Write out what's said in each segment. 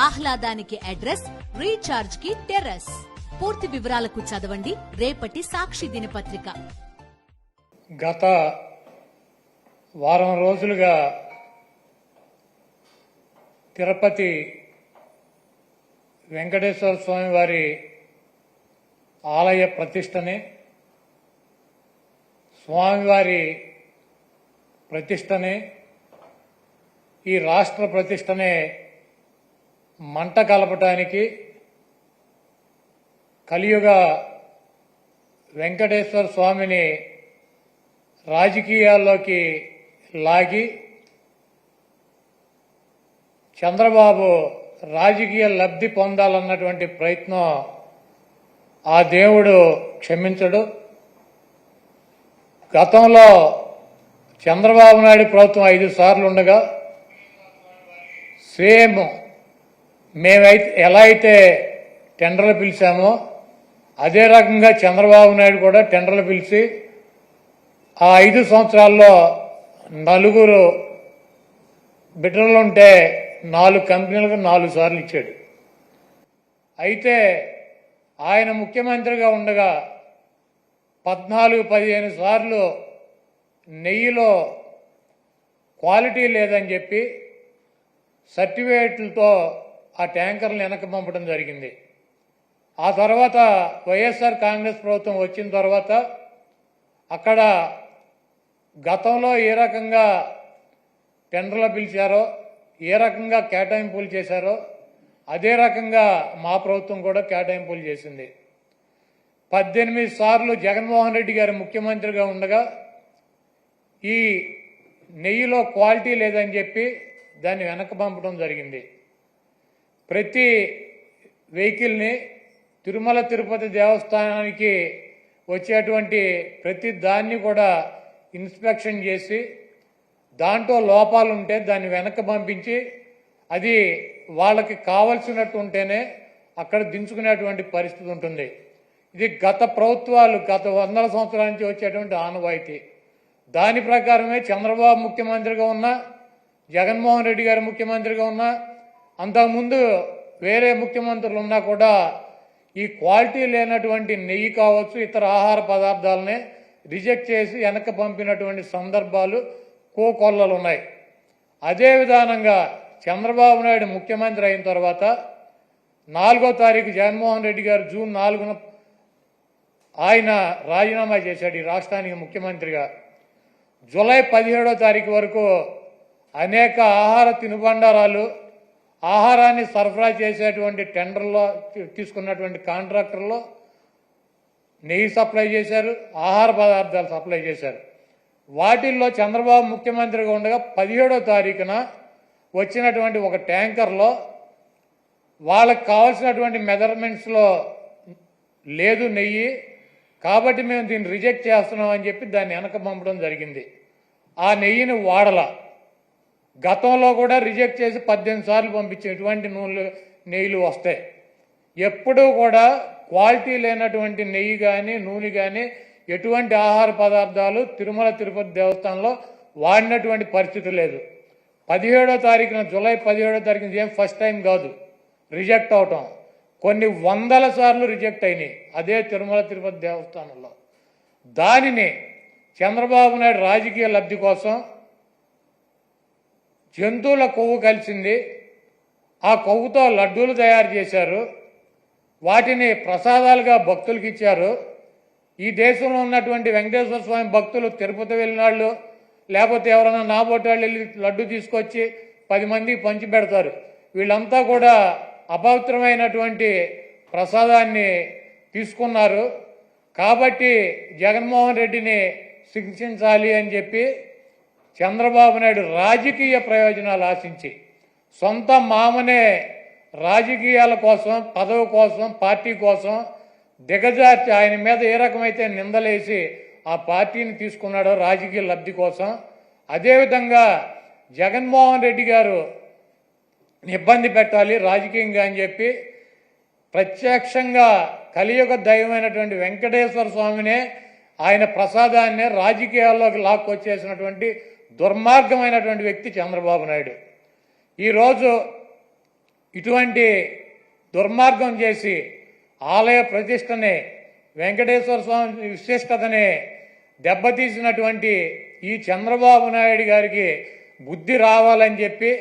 ఆహ్లాదానికి address, recharge కి terrace. పూర్తి వివరాలకు చదవండి రేపటి సాక్షి దినపత్రిక. గత వారం రోజులుగా తిరుపతి వెంకటేశ్వర స్వామి వారి ఆలయ ప్రతిష్టని, స్వామివారి ప్రతిష్టని, ఈ రాష్ట్ర ప్రతిష్టనే మంట కలపటానికి కలియుగ వెంకటేశ్వర స్వామిని రాజకీయాల్లోకి లాగి చంద్రబాబు రాజకీయ లబ్ధి పొందాలన్నటువంటి ప్రయత్నం ఆ దేవుడు క్షమించడు. గతంలో చంద్రబాబు నాయుడు ప్రభుత్వం 5 సార్లు ఉండగా సేమ్ మేమైతే ఎలా అయితే టెండర్లు పిలిచామో అదే రకంగా చంద్రబాబు నాయుడు కూడా టెండర్లు పిలిచి ఆ 5 సంవత్సరాల్లో 4 బిడ్డలుంటే 4 కంపెనీలకు 4 సార్లు ఇచ్చాడు. అయితే ఆయన ముఖ్యమంత్రిగా ఉండగా 14-15 సార్లు నెయ్యిలో క్వాలిటీ లేదని చెప్పి సర్టిఫికేట్లతో ఆ ట్యాంకర్లను వెనక్కి పంపడం జరిగింది. ఆ తర్వాత వైఎస్ఆర్ కాంగ్రెస్ ప్రభుత్వం వచ్చిన తర్వాత అక్కడ గతంలో ఏ రకంగా టెండర్లు పిలిచారో, ఏ రకంగా కేటాయింపులు చేశారో అదే రకంగా మా ప్రభుత్వం కూడా కేటాయింపులు చేసింది. 18 సార్లు జగన్మోహన్ రెడ్డి గారు ముఖ్యమంత్రిగా ఉండగా ఈ నెయ్యిలో క్వాలిటీ లేదని చెప్పి దాన్ని వెనక్కి పంపడం జరిగింది. ప్రతి వెహికల్ని తిరుమల తిరుపతి దేవస్థానానికి వచ్చేటువంటి ప్రతి దాన్ని కూడా ఇన్స్పెక్షన్ చేసి దాంట్లో లోపాలు ఉంటే దాన్ని వెనక్కి పంపించి అది వాళ్ళకి కావలసినట్టు ఉంటేనే అక్కడ దించుకునేటువంటి పరిస్థితి ఉంటుంది. ఇది గత ప్రభుత్వాలు గత 100 సంవత్సరాల నుంచి వచ్చేటువంటి ఆనవాయితీ. దాని ప్రకారమే చంద్రబాబు ముఖ్యమంత్రిగా ఉన్నా, జగన్మోహన్ రెడ్డి గారు ముఖ్యమంత్రిగా ఉన్నా, అంతకుముందు వేరే ముఖ్యమంత్రులు ఉన్నా కూడా ఈ క్వాలిటీ లేనటువంటి నెయ్యి కావచ్చు, ఇతర ఆహార పదార్థాలనే రిజెక్ట్ చేసి వెనక్కి పంపినటువంటి సందర్భాలు కోకొల్లలు ఉన్నాయి. అదే విధానంగా చంద్రబాబు నాయుడు ముఖ్యమంత్రి అయిన తర్వాత 4వ తారీఖు జగన్మోహన్ రెడ్డి గారు జూన్ 4న ఆయన రాజీనామా చేశాడు ఈ రాష్ట్రానికి ముఖ్యమంత్రిగా. జూలై 17వ తారీఖు వరకు అనేక ఆహార తినుబండారాలు, ఆహారాన్ని సరఫరా చేసేటువంటి టెండర్లో తీసుకున్నటువంటి కాంట్రాక్టర్లో నెయ్యి సప్లై చేశారు, ఆహార పదార్థాలు సప్లై చేశారు. వాటిల్లో చంద్రబాబు ముఖ్యమంత్రిగా ఉండగా 17వ తారీఖున వచ్చినటువంటి ఒక ట్యాంకర్లో వాళ్ళకి కావాల్సినటువంటి మెజర్మెంట్స్లో లేదు నెయ్యి, కాబట్టి మేము దీన్ని రిజెక్ట్ చేస్తున్నాం అని చెప్పి దాన్ని వెనక పంపడం జరిగింది. ఆ నెయ్యిని వాడల గతంలో కూడా రిజెక్ట్ చేసి 18 సార్లు పంపించే ఎటువంటి నెయ్యిలు వస్తాయి. ఎప్పుడూ కూడా క్వాలిటీ లేనటువంటి నెయ్యి కానీ నూనె కానీ ఎటువంటి ఆహార పదార్థాలు తిరుమల తిరుపతి దేవస్థానంలో వాడినటువంటి పరిస్థితి లేదు. 17వ తారీఖున జూలై 17వ తారీఖున ఏం ఫస్ట్ టైం కాదు రిజెక్ట్ అవటం, కొన్ని 100ల సార్లు రిజెక్ట్ అయినాయి అదే తిరుమల తిరుపతి దేవస్థానంలో. దానిని చంద్రబాబు నాయుడు రాజకీయ లబ్ధి కోసం జంతువుల కొవ్వు కలిసింది, ఆ కొవ్వుతో లడ్డూలు తయారు చేశారు, వాటిని ప్రసాదాలుగా భక్తులకు ఇచ్చారు. ఈ దేశంలో ఉన్నటువంటి వెంకటేశ్వర స్వామి భక్తులు తిరుపతి వెళ్ళినాళ్ళు లేకపోతే ఎవరైనా నాబోటాళ్ళు వెళ్ళి లడ్డు తీసుకొచ్చి 10 మందికి పంచి పెడతారు. వీళ్ళంతా కూడా అపవిత్రమైనటువంటి ప్రసాదాన్ని తీసుకున్నారు. కాబట్టి జగన్మోహన్ రెడ్డిని శిక్షించాలి అని చెప్పి చంద్రబాబు నాయుడు రాజకీయ ప్రయోజనాలు ఆశించి సొంత మామనే రాజకీయాల కోసం, పదవి కోసం, పార్టీ కోసం దిగజార్చి ఆయన మీద ఏ రకమైతే నిందలేసి ఆ పార్టీని తీసుకున్నాడో రాజకీయ లబ్ధి కోసం, అదేవిధంగా జగన్మోహన్ రెడ్డి గారు ఇబ్బంది పెట్టాలి రాజకీయంగా అని చెప్పి ప్రత్యక్షంగా కలియుగ దైవమైనటువంటి వెంకటేశ్వర స్వామినే ఆయన ప్రసాదాన్నే రాజకీయాల్లోకి లాక్కొచ్చేసినటువంటి దుర్మార్గమైనటువంటి వ్యక్తి చంద్రబాబు నాయుడు. ఈరోజు ఇటువంటి దుర్మార్గం చేసి ఆలయ ప్రతిష్టని, వెంకటేశ్వర స్వామి విశిష్టతని దెబ్బతీసినటువంటి ఈ చంద్రబాబు నాయుడు గారికి బుద్ధి రావాలని చెప్పి,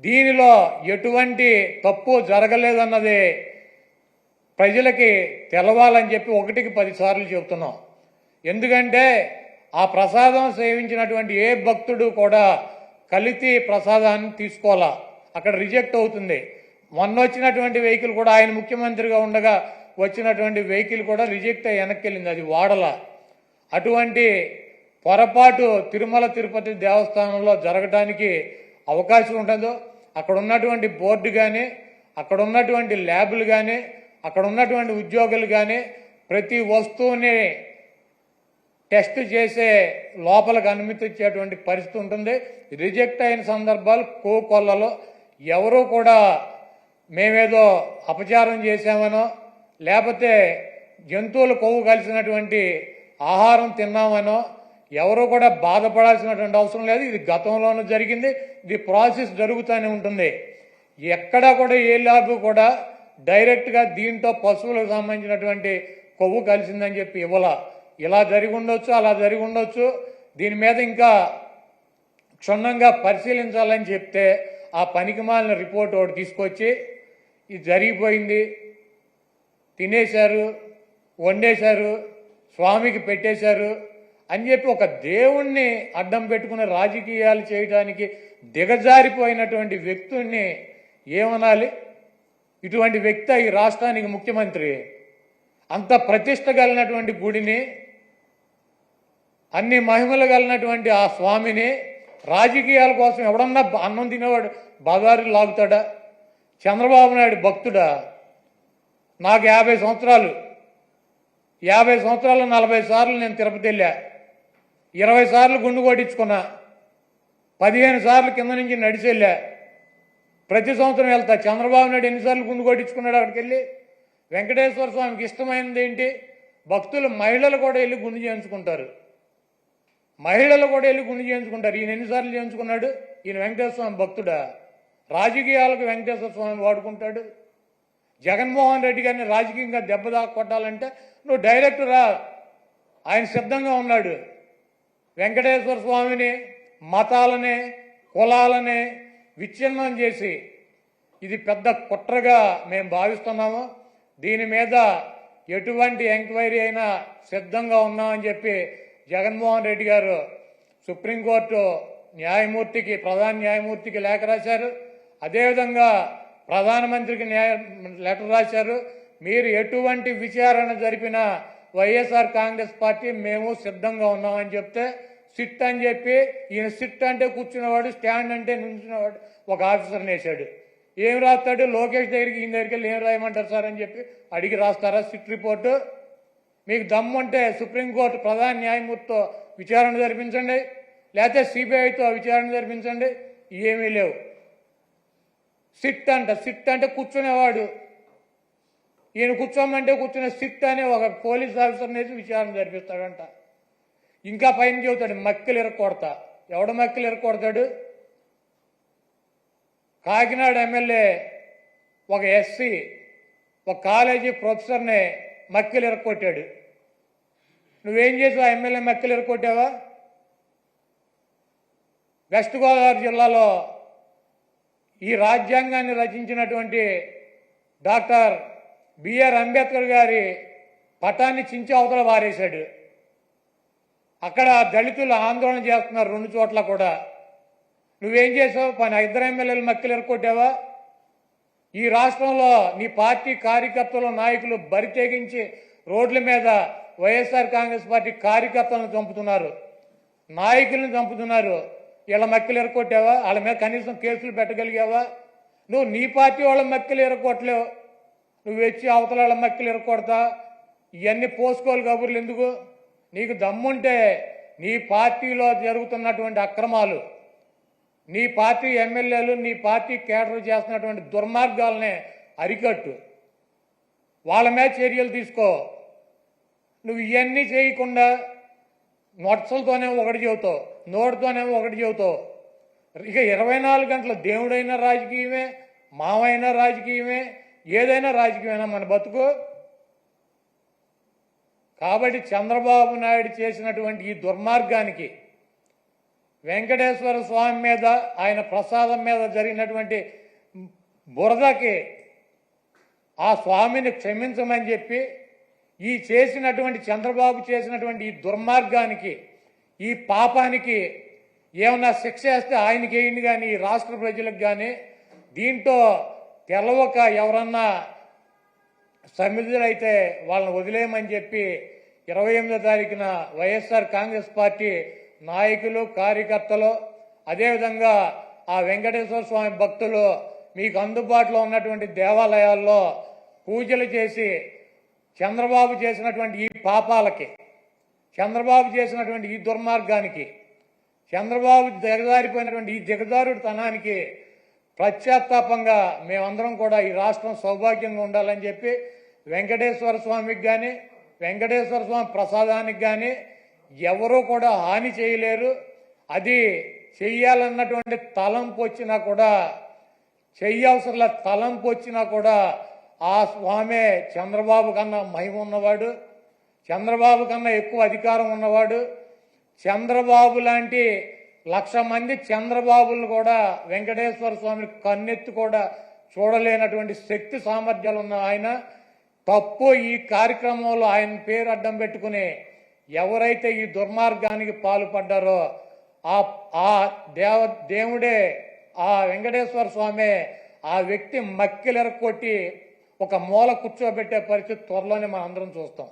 దీనిలో ఎటువంటి తప్పు జరగలేదన్నది ప్రజలకి తెలవాలని చెప్పి 1కి 10 సార్లు చెబుతున్నాం. ఎందుకంటే ఆ ప్రసాదం సేవించినటువంటి ఏ భక్తుడు కూడా కల్తీ ప్రసాదాన్ని తీసుకోవాలా, అక్కడ రిజెక్ట్ అవుతుంది. మొన్న వచ్చినటువంటి వెహికల్ కూడా, ఆయన ముఖ్యమంత్రిగా ఉండగా వచ్చినటువంటి వెహికల్ కూడా రిజెక్ట్ అయ్యి వెనక్కి వెళ్ళింది, అది వాడలా. అటువంటి పొరపాటు తిరుమల తిరుపతి దేవస్థానంలో జరగడానికి అవకాశం ఉండదు. అక్కడ ఉన్నటువంటి బోర్డు కానీ, అక్కడ ఉన్నటువంటి ల్యాబులు కానీ, అక్కడ ఉన్నటువంటి ఉద్యోగులు కానీ ప్రతి వస్తువుని టెస్ట్ చేసే లోపలికి అనుమతి ఇచ్చేటువంటి పరిస్థితి ఉంటుంది. రిజెక్ట్ అయిన సందర్భాలు కోకొల్లలో ఎవరూ కూడా మేమేదో అపచారం చేశామనో, లేకపోతే జంతువులు కొవ్వు కలిసినటువంటి ఆహారం తిన్నామనో ఎవరూ కూడా బాధపడాల్సినటువంటి అవసరం లేదు. ఇది గతంలోనూ జరిగింది, ఇది ప్రాసెస్ జరుగుతూనే ఉంటుంది. ఎక్కడా కూడా ఏ ల్యాబ్ కూడా డైరెక్ట్గా దీంట్లో పశువులకు సంబంధించినటువంటి కొవ్వు కలిసిందని చెప్పి ఇవ్వాల. ఇలా జరిగి ఉండొచ్చు, అలా జరిగి ఉండొచ్చు. దీని మీద ఇంకా క్షుణ్ణంగా పరిశీలించాలని చెప్తే ఆ పనికిమాలిన రిపోర్ట్ ఒకటి తీసుకొచ్చి ఇది జరిగిపోయింది, తినేశారు, వండేశారు, స్వామికి పెట్టేశారు అని చెప్పి ఒక దేవుణ్ణి అడ్డం పెట్టుకుని రాజకీయాలు చేయడానికి దిగజారిపోయినటువంటి వ్యక్తుల్ని ఏమనాలి? ఇటువంటి వ్యక్తి ఈ రాష్ట్రానికి ముఖ్యమంత్రి. అంత ప్రతిష్ట కలిగినటువంటి గుడిని, అన్ని మహిమలు కలిగినటువంటి ఆ స్వామిని రాజకీయాల కోసం ఎవడన్నా అన్నం తినేవాడు బజారు లాగుతాడా? చంద్రబాబు నాయుడు భక్తుడా? నాకు 50 సంవత్సరాలు, 50 సంవత్సరాలు 40 సార్లు నేను తిరుపతి వెళ్ళా, 20 సార్లు గుండు కొట్టించుకున్నా, 15 సార్లు కింద నుంచి నడిచి వెళ్ళా, ప్రతి సంవత్సరం వెళ్తా. చంద్రబాబు నాయుడు ఎన్నిసార్లు గుండు కొట్టించుకున్నాడు అక్కడికి వెళ్ళి? వెంకటేశ్వర స్వామికి ఇష్టమైనది ఏంటి? భక్తులు, మహిళలు కూడా వెళ్ళి గుండు చేయించుకుంటారు, మహిళలు కూడా వెళ్ళి గుండు చేయించుకుంటారు. ఈయన ఎన్నిసార్లు చేయించుకున్నాడు? ఈయన వెంకటేశ్వర స్వామి భక్తుడా? రాజకీయాలకు వెంకటేశ్వర స్వామి వాడుకుంటాడు. జగన్మోహన్ రెడ్డి గారిని రాజకీయంగా దెబ్బదాకా కొట్టాలంటే నువ్వు డైరెక్ట్ రా, ఆయన సిద్ధంగా ఉన్నాడు. వెంకటేశ్వర స్వామిని, మతాలని, కులాలని విచ్ఛిన్నం చేసి ఇది పెద్ద కుట్రగా మేము భావిస్తున్నాము. దీని మీద ఎటువంటి ఎంక్వైరీ అయినా సిద్ధంగా ఉన్నామని చెప్పి జగన్మోహన్ రెడ్డి గారు సుప్రీంకోర్టు న్యాయమూర్తికి, ప్రధాన న్యాయమూర్తికి లేఖ రాశారు. అదేవిధంగా ప్రధానమంత్రికి లెటర్ రాశారు. మీరు ఎటువంటి విచారణ జరిపినా వైఎస్ఆర్ కాంగ్రెస్ పార్టీ మేము సిద్ధంగా ఉన్నామని చెప్తే సిట్ అని చెప్పి, ఈయన సిట్ అంటే కూర్చున్నవాడు, స్టాండ్ అంటే నుంచున్నవాడు ఒక ఆఫీసర్ని వేశాడు. ఏం రాస్తాడు? లోకేష్ దగ్గరికి, ఈయన దగ్గరికి వెళ్ళి ఏం రాయమంటారు సార్ అని చెప్పి అడిగి రాస్తారా సిట్ రిపోర్టు? మీకు దమ్ముంటే సుప్రీంకోర్టు ప్రధాన న్యాయమూర్తితో విచారణ జరిపించండి, లేకపోతే సిబిఐతో విచారణ జరిపించండి. ఏమీ లేవు. సిట్ అంటే కూర్చునేవాడు, ఈయన కూర్చోమంటే కూర్చునే సిట్ అనే ఒక పోలీస్ ఆఫీసర్ని వేసి విచారణ జరిపిస్తాడంట. ఇంకా పైన చెబుతాడు మక్కిలు ఇరక్కొడతా. ఎవడ మక్కిలు ఇరక్కొడతాడు? కాకినాడ ఎమ్మెల్యే ఒక ఎస్సీ ఒక కాలేజీ ప్రొఫెసర్ని మక్కిలు ఇరక్కొట్టాడు. నువ్వేం చేసావు? ఆ ఎమ్మెల్యే మక్కిలు ఇరక్కొట్టావా? వెస్ట్ గోదావరి జిల్లాలో ఈ రాజ్యాంగాన్ని రచించినటువంటి డాక్టర్ బిఆర్ అంబేద్కర్ గారి పటాన్ని చించి అవతల వారేశాడు. అక్కడ దళితులు ఆందోళన చేస్తున్నారు 2 చోట్ల కూడా. నువ్వేం చేసావు? 2 ఎమ్మెల్యేలు మక్కిలు ఎరకొట్టావా? ఈ రాష్ట్రంలో నీ పార్టీ కార్యకర్తలు, నాయకులు బరి తెగించి రోడ్ల మీద వైఎస్ఆర్ కాంగ్రెస్ పార్టీ కార్యకర్తలను చంపుతున్నారు, నాయకులను చంపుతున్నారు. వీళ్ళ మక్కిలు ఎరకొట్టావా? వాళ్ళ మీద కనీసం కేసులు పెట్టగలిగావా? నువ్వు నీ పార్టీ వాళ్ళ మక్కిలు ఎరకొట్టలేవు, నువ్వు వచ్చి అవతల వాళ్ళ మక్కిలు ఎరకొడతా. ఇవన్నీ పోసుకోవాలి కబుర్లు ఎందుకు? నీకు దమ్ముంటే నీ పార్టీలో జరుగుతున్నటువంటి అక్రమాలు, నీ పార్టీ ఎమ్మెల్యేలు, నీ పార్టీ కేడర్ చేస్తున్నటువంటి దుర్మార్గాలనే అరికట్టు, వాళ్ళ మీద చర్యలు తీసుకో. నువ్వు ఇవన్నీ చేయకుండా నొట్సలతోనేమో ఒకటి చెబుతావు, నోటితోనేమో ఒకటి చెబుతావు. ఇక 24 గంటల దేవుడైన రాజకీయమే, మావైనా రాజకీయమే, ఏదైనా రాజకీయమైనా మన బతుకు. కాబట్టి చంద్రబాబు నాయుడు చేసినటువంటి ఈ దుర్మార్గానికి, వెంకటేశ్వర స్వామి మీద, ఆయన ప్రసాదం మీద జరిగినటువంటి బురదకి ఆ స్వామిని క్షమించమని చెప్పి, ఈ చేసినటువంటి చంద్రబాబు చేసినటువంటి ఈ దుర్మార్గానికి, ఈ పాపానికి ఏమన్నా శిక్ష వేస్తే ఆయనకి వేయండి, కానీ ఈ రాష్ట్ర ప్రజలకు కానీ దీంట్లో తెలవక ఎవరన్నా సమిధులైతే వాళ్ళని వదిలేయమని చెప్పి 28వ తారీఖున వైఎస్ఆర్ కాంగ్రెస్ పార్టీ నాయకులు, కార్యకర్తలు, అదేవిధంగా ఆ వెంకటేశ్వర స్వామి భక్తులు మీకు అందుబాటులో ఉన్నటువంటి దేవాలయాల్లో పూజలు చేసి చంద్రబాబు చేసినటువంటి ఈ పాపాలకి, చంద్రబాబు చేసినటువంటి ఈ దుర్మార్గానికి, చంద్రబాబు దిగజారిపోయినటువంటి ఈ దిగజారుడుతనానికి పశ్చాత్తాపంగా మేమందరం కూడా ఈ రాష్ట్రం సౌభాగ్యంగా ఉండాలని చెప్పి వెంకటేశ్వర స్వామికి కానీ, వెంకటేశ్వర స్వామి ప్రసాదానికి కానీ ఎవరూ కూడా హాని చేయలేరు. అది చెయ్యాలన్నటువంటి తలంపు వచ్చినా కూడా, చెయ్యవసరంలో తలంపు వచ్చినా కూడా ఆ స్వామే చంద్రబాబు కన్నా మహిమ ఉన్నవాడు, చంద్రబాబు కన్నా ఎక్కువ అధికారం ఉన్నవాడు. చంద్రబాబు లాంటి 1,00,000 మంది చంద్రబాబులను కూడా వెంకటేశ్వర స్వామిని కన్నెత్తి కూడా చూడలేనటువంటి శక్తి సామర్థ్యాలు ఉన్న ఆయన తప్పు ఈ కార్యక్రమంలో ఆయన పేరు అడ్డం పెట్టుకుని ఎవరైతే ఈ దుర్మార్గానికి పాల్పడ్డారో ఆ దేవుడే, ఆ వెంకటేశ్వర స్వామి ఆ వ్యక్తి మక్కిలెరకొట్టి ఒక మూల కూర్చోబెట్టే పరిస్థితి త్వరలోనే మనం అందరం చూస్తాం.